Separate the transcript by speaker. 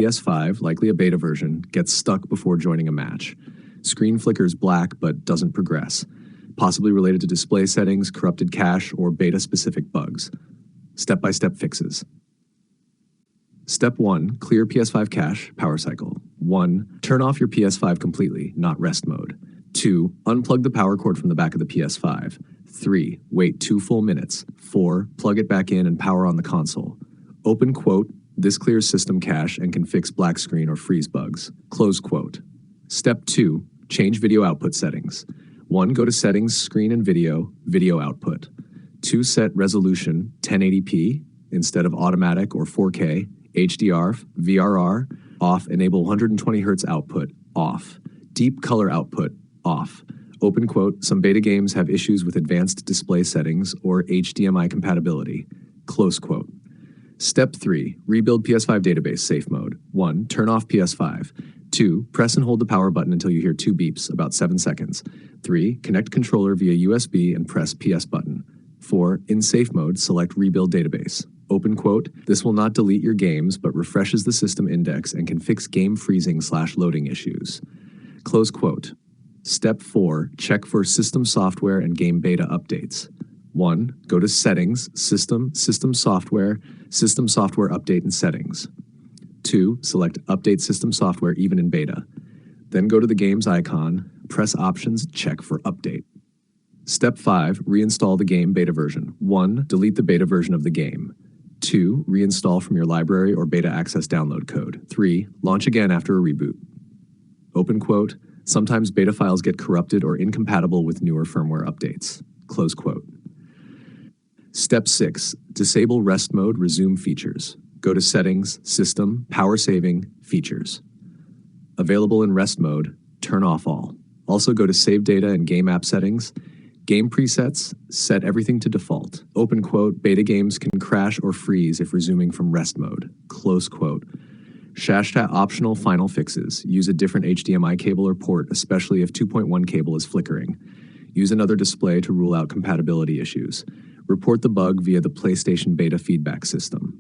Speaker 1: PS5, likely a beta version, gets stuck before joining a match. Screen flickers black but doesn't progress, possibly related to display settings, corrupted cache, or beta-specific bugs. Step-by-step fixes. Step 1. Clear PS5 cache, power cycle. 1. Turn off your PS5 completely, not rest mode. 2. Unplug the power cord from the back of the PS5. 3. Wait 2 full minutes. 4. Plug it back in and power on the console. Open quote, this clears system cache and can fix black screen or freeze bugs. Close quote. Step 2. Change video output settings. 1. Go to Settings, Screen and Video, Video Output. 2. Set resolution 1080p instead of automatic or 4K, HDR, VRR, off. Enable 120 Hz output, off. Deep color output, off. Open quote, some beta games have issues with advanced display settings or HDMI compatibility. Close quote. Step 3. Rebuild PS5 database safe mode. 1. Turn off PS5. 2. Press and hold the power button until you hear 2 beeps, about 7 seconds. 3. Connect controller via USB and press PS button. 4. In safe mode, select Rebuild Database. Open quote, this will not delete your games, but refreshes the system index and can fix game freezing/loading issues. Close quote. Step 4. Check for system software and game beta updates. 1. Go to Settings, System Software Update and Settings. 2. Select Update System Software even in beta. Then go to the game's icon, press Options, check for Update. Step 5. Reinstall the game beta version. 1. Delete the beta version of the game. 2. Reinstall from your library or beta access download code. 3. Launch again after a reboot. Open quote, sometimes beta files get corrupted or incompatible with newer firmware updates. Close quote. Step 6. Disable rest mode, resume features. Go to Settings, System, Power Saving, Features. Available in rest mode, turn off all. Also go to Save Data and Game App Settings. Game presets, set everything to default. Open quote, beta games can crash or freeze if resuming from rest mode. Close quote. Shashta optional final fixes. Use a different HDMI cable or port, especially if 2.1 cable is flickering. Use another display to rule out compatibility issues. Report the bug via the PlayStation Beta feedback system.